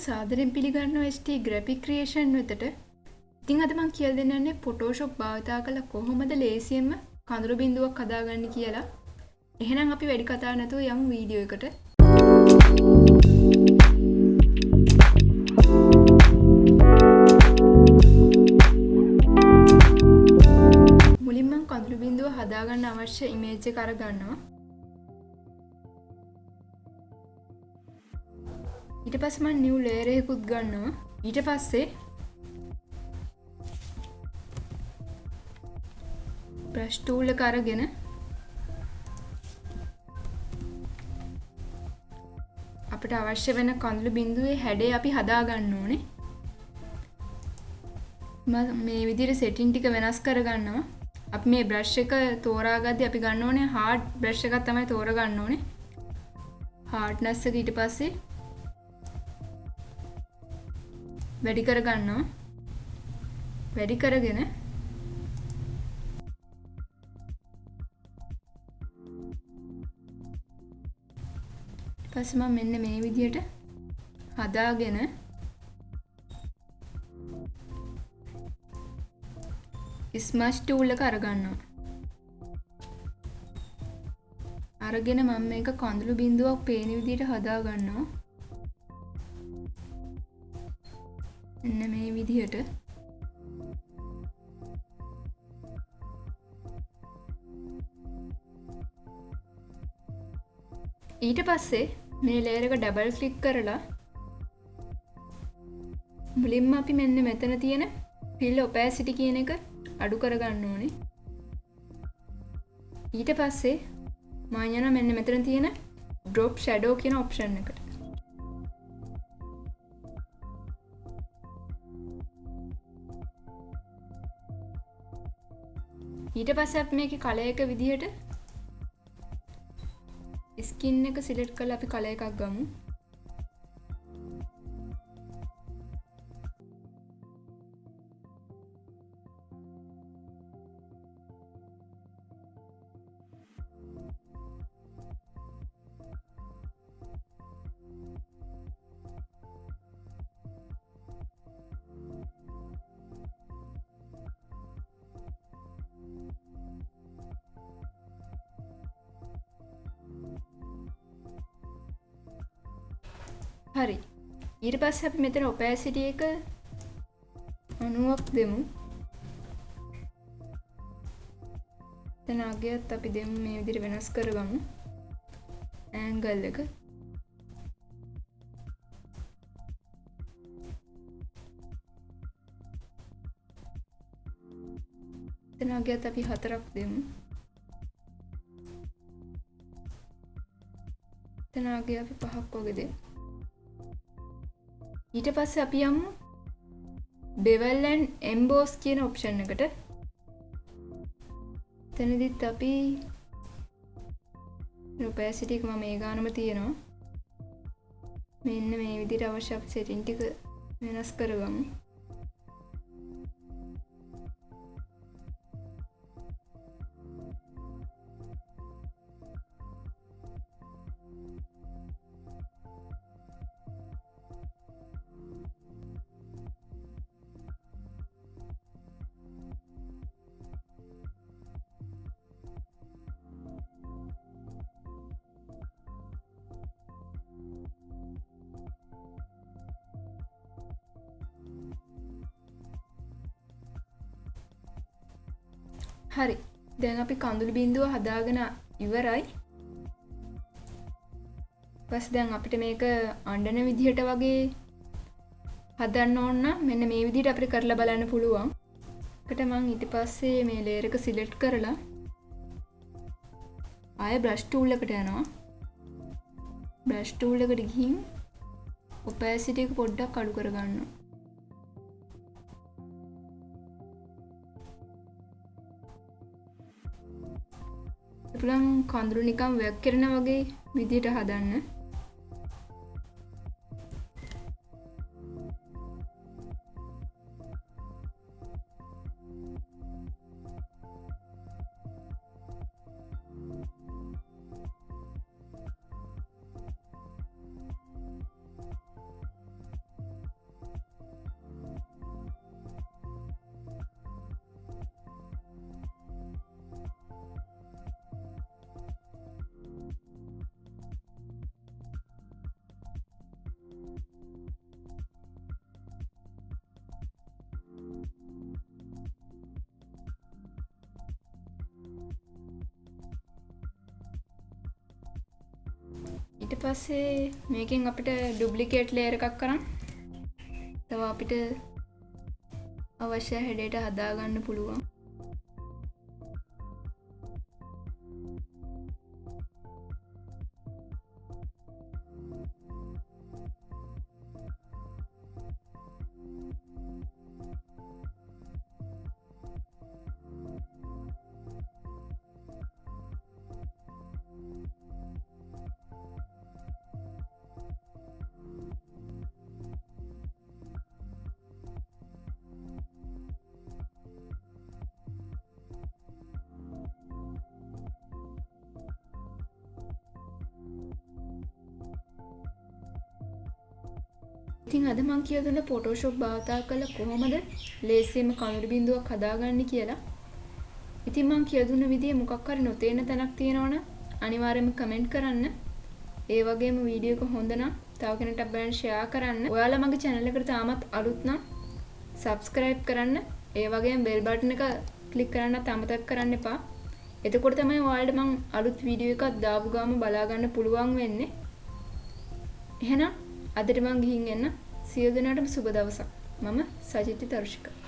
සාදරයෙන් පිළිගන්නවා ST graphic creation වෙතට. ඉතින් අද මම කියලා දෙන්නන්නේ Photoshop භාවිතා කරලා කොහොමද ලේසියෙන්ම කඳුළු බිඳුවක් හදාගන්නේ කියලා. එහෙනම් අපි වැඩි කතා නැතුව යමු වීඩියෝ එකට. මුලින්ම මම කඳුළු බිඳුව හදාගන්න අවශ්‍ය image එක අරගන්නවා. ඊට පස්සේ මම new layer එකකුත් ගන්නවා. ඊට පස්සේ brush tool එක අරගෙන අපිට අවශ්‍ය වෙන කඳුළු බිඳුවේ හැඩය අපි හදා ගන්න ඕනේ. මම මේ විදිහට setting ටික වෙනස් කර ගන්නවා. අපි මේ brush එක තෝරාගද්දී අපි ගන්න ඕනේ hard brush එකක් තමයි තෝරා ගන්න ඕනේ. hardness එක ඊට පස්සේ වැඩි කර ගන්නවා. වැඩි කරගෙන පස්සේ මම මෙන්න මේ විදිහට හදාගෙන ස්මෂ් ටූල් එක අරගන්නවා. අරගෙන මම මේක කඳුළු බිඳුවක් පේන විදිහට හදා ගන්නවා. මෙන්න මේ විදිහට ඊට පස්සේ මේ layer එක double click කරලා මුලින්ම අපි මෙන්න මෙතන තියෙන fill opacity කියන එක අඩු කරගන්න ඕනේ. ඊට පස්සේ මම යනවා මෙන්න මෙතන තියෙන drop shadow කියන option එකට. ඊට පස්සේ අපි මේකේ color එක විදිහට skin එක select කරලා අපි color එකක් ගමු. හරි. ඊට පස්සේ අපි මෙතන opacity එක 90ක් දෙමු. දැන් අගයත් අපි දෙමු මේ විදිහට වෙනස් කරගමු. angle එක. දැන් අගයත් අපි 4ක් දෙමු. දැන් අගය අපි 5ක් වගේ දෙමු. ඊට පස්සේ අපි යමු bevel and emboss කියන option එකට. එතනදිත් අපි opacity එක මම මේ ගානම තියෙනවා. මෙන්න මේ විදිහට අවශ්‍ය අපි setting ටික වෙනස් කරගමු. හරි. දැන් අපි කඳුළු බිඳුව හදාගෙන ඉවරයි. ඊපස්සේ දැන් අපිට මේක අඬන විදිහට වගේ හදන්න ඕන නම් මෙන්න මේ විදිහට අපිට කරලා බලන්න පුළුවන්. ඒකට මම ඊට පස්සේ මේ layer එක select කරලා ආයෙ brush tool එකට යනවා. brush tool එකට ගිහින් opacity එක පොඩ්ඩක් අඩු කරගන්නවා. පුළුවන් කඳුළු නිකන් වැක්කිරෙන වගේ විදිහට හදන්න. ඊට පස්සේ මේකෙන් අපිට ඩුප්ලිකේට් ලේයර් එකක් කරන් තව අපිට අවශ්‍ය හැඩයට හදාගන්න පුළුවන්. ඉතින් අද මම කියලා දුන්න Photoshop භාවිතා කරලා කොහොමද ලේසියෙන්ම කඳුළු බිඳුවක් හදාගන්නේ කියලා. ඉතින් මම කියලා දුන්න විදිය මොකක් හරි නොතේරෙන තැනක් තියෙනවනම් අනිවාර්යයෙන්ම කමෙන්ට් කරන්න. ඒ වගේම වීඩියෝ එක හොඳ නම් තව කෙනෙක්ට බලන්න ෂෙයා කරන්න. ඔයාලා මගේ channel එකට තාමත් අලුත් නම් subscribe කරන්න. ඒ වගේම bell button එක click කරන්නත් අමතක කරන්න එපා. එතකොට තමයි ඔයාලට මම අලුත් වීඩියෝ එකක් දාපු ගාම බලා ගන්න පුළුවන් වෙන්නේ. එහෙනම් අදට මං ගිහින් එන්න. සියලු දෙනාටම සුබ දවසක්. මම සචිත්‍රි තරුෂිකා.